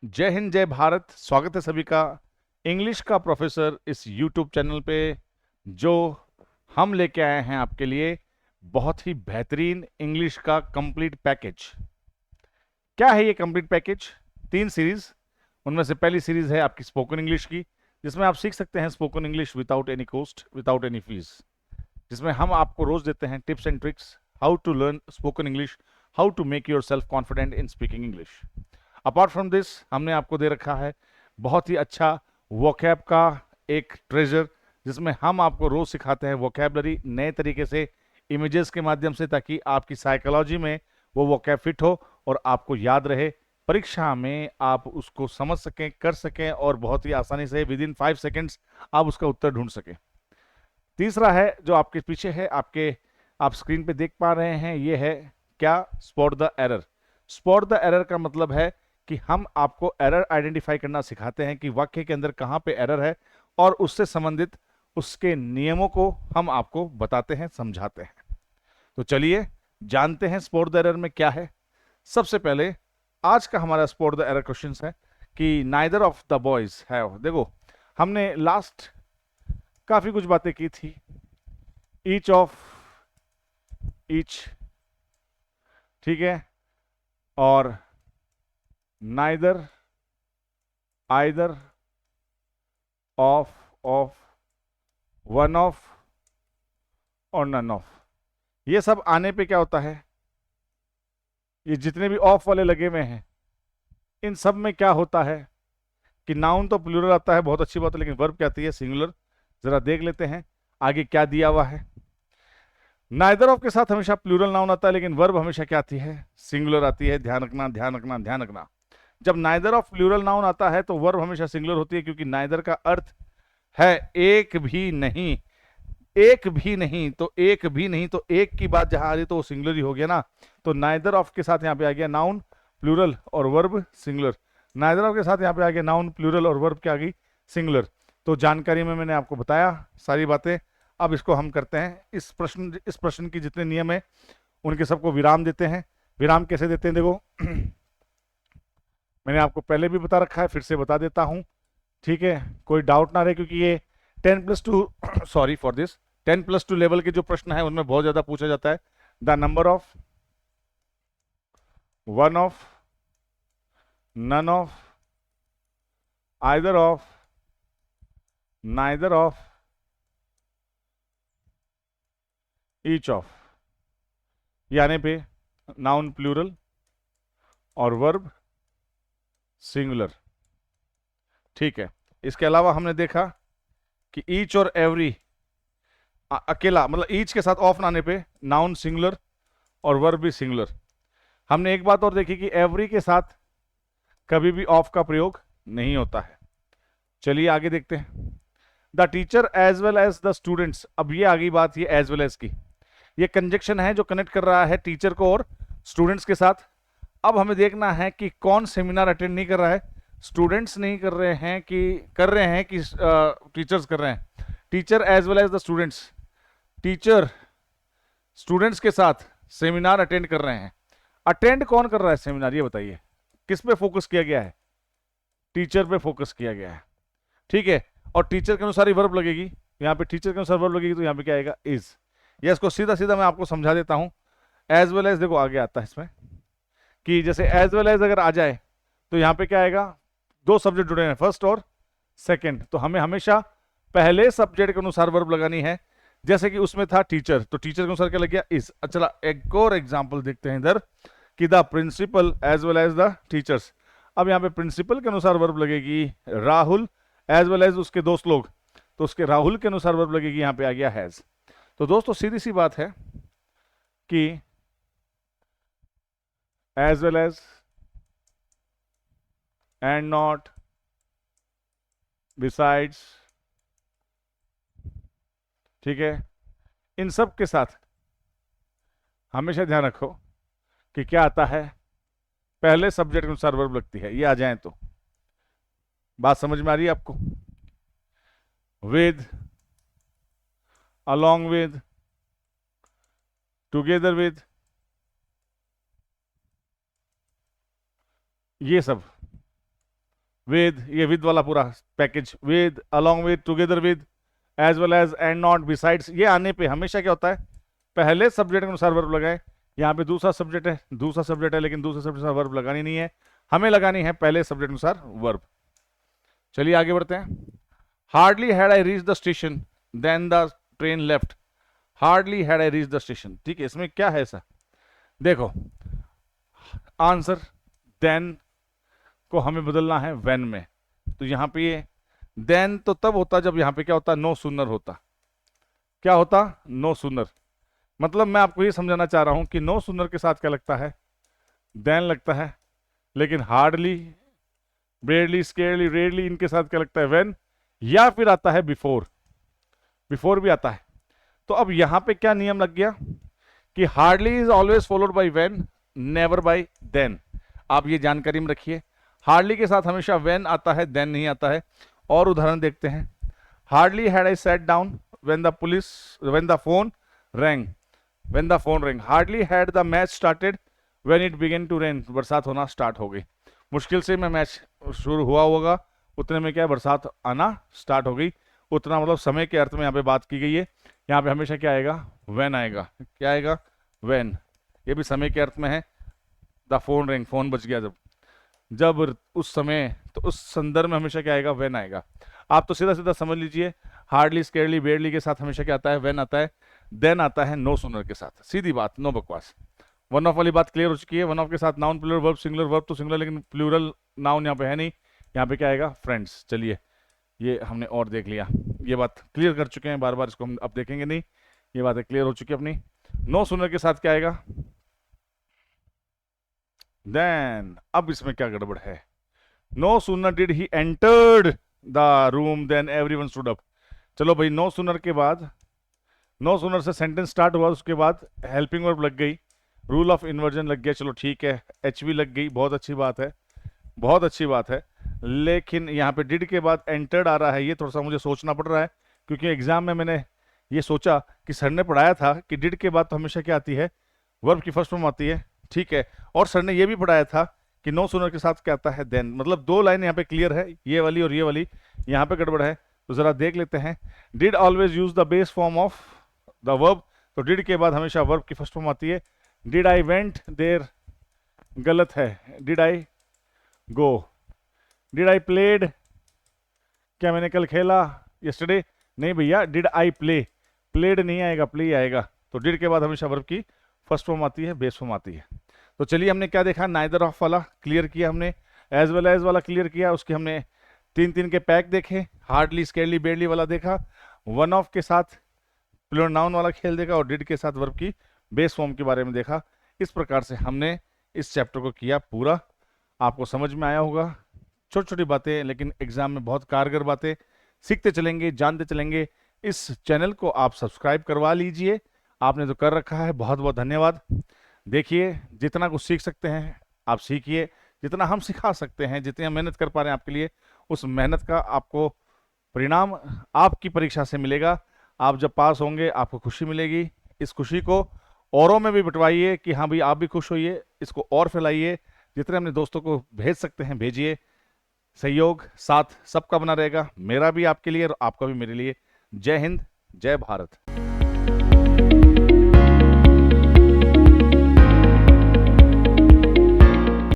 जय हिंद जय भारत। स्वागत है सभी का इंग्लिश का प्रोफेसर इस यूट्यूब चैनल पे, जो हम लेके आए हैं आपके लिए बहुत ही बेहतरीन इंग्लिश का कंप्लीट पैकेज। क्या है ये कंप्लीट पैकेज? 3 सीरीज। उनमें से पहली सीरीज है आपकी स्पोकन इंग्लिश की, जिसमें आप सीख सकते हैं spoken English without any cost, without any fees, जिसमें हम आपको रोज देते हैं tips and tricks how to learn spoken English, how to make yourself confident in speaking English. Apart from this, हमने आपको दे रखा है बहुत ही अच्छा वोकैब का एक ट्रेजर, जिसमें हम आपको रोज सिखाते हैं वोकैबलरी नए तरीके से, इमेजेस के माध्यम से, ताकि आपकी साइकोलॉजी में वो वोकैब फिट हो और आपको याद रहे। परीक्षा में आप उसको समझ सकें, कर सकें और बहुत ही आसानी से विद इन 5 सेकेंड्स आप उसका उत्तर ढूंढ सकें। तीसरा है जो आपके पीछे है, आप स्क्रीन पे देख पा रहे हैं, ये है क्या? Spot the error. Spot the error का मतलब है कि हम आपको एरर आइडेंटिफाई करना सिखाते हैं कि वाक्य के अंदर कहां पे एरर है, और उससे संबंधित उसके नियमों को हम आपको बताते हैं, समझाते हैं। तो चलिए जानते हैं स्पॉट द एरर में क्या है। सबसे पहले आज का हमारा स्पॉट द एरर क्वेश्चन है कि नाइदर ऑफ द बॉयज है। देखो, हमने लास्ट काफी कुछ बातें की थी। ईच ऑफ, ईच, ठीक है, और neither, either, of, one of और नन ऑफ। ये सब आने पे क्या होता है, ये जितने भी ऑफ वाले लगे हुए हैं, इन सब में क्या होता है कि नाउन तो प्लूरल आता है, बहुत अच्छी बात है, लेकिन वर्ब क्या आती है? सिंगुलर। जरा देख लेते हैं आगे क्या दिया हुआ है। नाइदर ऑफ के साथ हमेशा प्लूरल नाउन आता है, लेकिन वर्ब हमेशा क्या आती है? सिंगुलर आती है। ध्यान रखना, ध्यान रखना, ध्यान रखना। जब नाइदर ऑफ प्लूरल नाउन आता है तो वर्ब हमेशा सिंगुलर होती है, क्योंकि नाइदर का अर्थ है एक भी नहीं। एक भी नहीं तो एक भी नहीं, तो एक की बात जहां आ रही तो वो सिंगुलर ही हो गया ना। तो नाइदर ऑफ के साथ यहाँ पे आ गया नाउन प्लूरल और वर्ब सिंगुलर। नाइदर ऑफ के साथ यहाँ पे आ गया नाउन प्लूरल और वर्ब क्या आ गई? सिंगुलर। तो जानकारी में मैंने आपको बताया सारी बातें। अब इसको हम करते हैं, इस प्रश्न की जितने नियम है उनके सबको विराम देते हैं। विराम कैसे देते हैं देखो, मैंने आपको पहले भी बता रखा है, फिर से बता देता हूं, ठीक है? कोई डाउट ना रहे, क्योंकि ये 10+2 सॉरी फॉर दिस 10+2 लेवल के जो प्रश्न है उनमें बहुत ज्यादा पूछा जाता है। The number of, one of, none of, either of, neither of, each of, यानी पे नाउन प्लूरल और वर्ब सिंगुलर, ठीक है? इसके अलावा हमने देखा कि ईच और एवरी अकेला, मतलब ईच के साथ ऑफ ना आने पे नाउन सिंगुलर और वर्ब भी सिंगुलर। हमने एक बात और देखी कि एवरी के साथ कभी भी ऑफ का प्रयोग नहीं होता है। चलिए आगे देखते हैं। The teacher as well as the students. अब ये आ गई बात, ये एज वेल एज की, ये कंजक्शन है जो कनेक्ट कर रहा है टीचर को और स्टूडेंट्स के साथ। अब हमें देखना है कि कौन सेमिनार अटेंड नहीं कर रहा है। स्टूडेंट्स नहीं कर रहे हैं कि कर रहे हैं कि टीचर्स कर रहे हैं? Teacher as well as the students. Teacher students के साथ सेमिनार अटेंड कर रहे हैं। अटेंड कौन कर रहा है सेमिनार, ये बताइए? किस पे फोकस किया गया है? टीचर पे फोकस किया गया है, ठीक है? और टीचर के अनुसार ही वर्ब लगेगी। यहाँ पे टीचर के अनुसार वर्ब लगेगी, तो यहाँ पे क्या आएगा? इज। ये इसको सीधा सीधा मैं आपको समझा देता हूं। एज वेल एज देखो आगे आता है इसमें, कि जैसे एज वेल एज अगर आ जाए तो यहाँ पे क्या आएगा? दो सब्जेक्ट जुड़े हैं, फर्स्ट और सेकंड, तो हमें हमेशा पहले सब्जेक्ट के अनुसार वर्ब लगानी है। जैसे कि उसमें था टीचर, तो टीचर के अनुसार क्या लग गया? इज। चला एक और एग्जाम्पल देखते हैं इधर, कि the principal as well as the teachers. अब यहाँ पे प्रिंसिपल के अनुसार वर्ब लगेगी राहुल, एज वेल एज उसके दोस्त लोग, तो उसके राहुल के अनुसार वर्ब लगेगी, यहाँ पे आ गया हैज। तो दोस्तों सीधी सी बात है कि as well as, and not, besides, ठीक है, इन सब के साथ हमेशा ध्यान रखो कि क्या आता है? पहले सब्जेक्ट के अनुसार वर्ब लगती है। ये आ जाए तो बात समझ में आ रही है आपको? With, along with, together with, ये सब विद, ये विद वाला पूरा package, with, along with, together with, as well as, and not, besides, ये आने पे हमेशा क्या होता है, पहले सब्जेक्ट के अनुसार वर्ब लगाए। यहाँ पे दूसरा सब्जेक्ट है लेकिन दूसरे सब्जेक्ट के अनुसार वर्ब लगानी नहीं है, हमें लगानी है पहले सब्जेक्ट के अनुसार वर्ब। चलिए आगे बढ़ते हैं। Hardly had I reach the station then the train left. Hardly had I reach the station, ठीक है, इसमें क्या है ऐसा, देखो आंसर देन को हमें बदलना है व्हेन में, तो यहां पे ये देन तो तब होता जब यहां पे क्या होता, नो सूनर होता, क्या होता, नो सूनर। मतलब मैं आपको ये समझाना चाह रहा हूं कि नो सूनर के साथ क्या लगता है, देन लगता है, लेकिन हार्डली, ब्रेडली, स्केयरली, रेयरली, इनके साथ क्या लगता है, व्हेन, या फिर आता है बिफोर, बिफोर भी आता है। तो अब यहां पे क्या नियम लग गया कि hardly is always followed by when, never by then. आप ये जानकारी में रखिए, हार्डली के साथ हमेशा व्हेन आता है, देन नहीं आता है। और उदाहरण देखते हैं, hardly had I sat down when the phone rang, when the phone rang. Hardly had the match started when it began to rain, बरसात होना स्टार्ट हो गई, मुश्किल से में मैच शुरू हुआ होगा, उतने में क्या है, बरसात आना स्टार्ट हो गई। उतना मतलब समय के अर्थ में यहाँ पे बात की गई है, यहाँ पे हमेशा क्या आएगा, व्हेन आएगा, क्या आएगा, व्हेन, ये भी समय के अर्थ में है। द फोन रिंग, फोन बज गया जब उस समय, तो उस संदर्भ में हमेशा क्या आएगा, व्हेन आएगा। आप तो सीधा सीधा समझ लीजिए, हार्डली, स्केयरली, बेयरली के साथ हमेशा क्या आता है, व्हेन आता है, देन आता है नो सूनर के साथ, सीधी बात, नो बकवास। वन ऑफ वाली बात क्लियर हो चुकी है। वन ऑफ के साथ noun plural, verb singular, verb तो सिंगुलर लेकिन प्लूरल नाउन यहाँ पे है नहीं, यहाँ पे क्या आएगा, फ्रेंड्स। चलिए ये हमने और देख लिया, ये बात क्लियर कर चुके हैं, बार बार इसको हम अब देखेंगे नहीं, ये बातें क्लियर हो चुकी है अपनी। नो सूनर के साथ क्या आएगा, देन। अब इसमें क्या गड़बड़ है, no sooner did he entered the room then everyone stood up. चलो भाई, नो सूनर के बाद, नो सूनर से सेंटेंस स्टार्ट हुआ, उसके बाद हेल्पिंग वर्ब लग गई, रूल ऑफ इन्वर्जन लग गया, चलो ठीक है, एच भी लग गई, बहुत अच्छी बात है, बहुत अच्छी बात है। लेकिन यहाँ पे डिड के बाद एंटर्ड आ रहा है, ये थोड़ा सा मुझे सोचना पड़ रहा है, क्योंकि एग्जाम में मैंने ये सोचा कि सर ने पढ़ाया था कि डिड के बाद तो हमेशा क्या आती है, वर्ब की फर्स्ट फॉर्म आती है, ठीक है, और सर ने ये भी पढ़ाया था कि नो सूनर के साथ क्या आता है, देन। मतलब दो लाइन यहाँ पे क्लियर है, ये वाली और ये वाली, यहाँ पे गड़बड़ है, तो जरा देख लेते हैं। Did always use the base form of the verb, तो डिड के बाद हमेशा वर्ब की फर्स्ट फॉर्म आती है। डिड आई वेंट देयर, गलत है, did I go. Did I played, क्या मैंने कल खेला, यस्टरडे, नहीं भैया, डिड आई प्ले, प्लेड नहीं आएगा, प्ले आएगा। तो डिड के बाद हमेशा वर्ब की फर्स्ट फॉर्म आती है, बेस फॉर्म आती है। तो चलिए हमने क्या देखा, नाइदर ऑफ वाला क्लियर किया हमने, एज वेल एज वाला क्लियर किया, उसके हमने तीन तीन के पैक देखे, हार्डली, स्केयरली, बेयरली वाला देखा, वन ऑफ के साथ प्लूरल नाउन वाला खेल देखा, और डिड के साथ वर्ब की बेस फॉर्म के बारे में देखा। इस प्रकार से हमने इस चैप्टर को किया पूरा, आपको समझ में आया होगा। छोटी छोटी बातें लेकिन एग्जाम में बहुत कारगर बातें, सीखते चलेंगे, जानते चलेंगे। इस चैनल को आप सब्सक्राइब करवा लीजिए, आपने तो कर रखा है, बहुत बहुत धन्यवाद। देखिए, जितना कुछ सीख सकते हैं आप सीखिए, जितना हम सिखा सकते हैं, जितनी हम मेहनत कर पा रहे हैं आपके लिए, उस मेहनत का आपको परिणाम आपकी परीक्षा से मिलेगा। आप जब पास होंगे आपको खुशी मिलेगी, इस खुशी को औरों में भी बंटवाइए कि हाँ भाई आप भी खुश होइए, इसको और फैलाइए, जितने अपने दोस्तों को भेज सकते हैं भेजिए। सहयोग साथ सबका बना रहेगा, मेरा भी आपके लिए और आपका भी मेरे लिए। जय हिंद, जय भारत।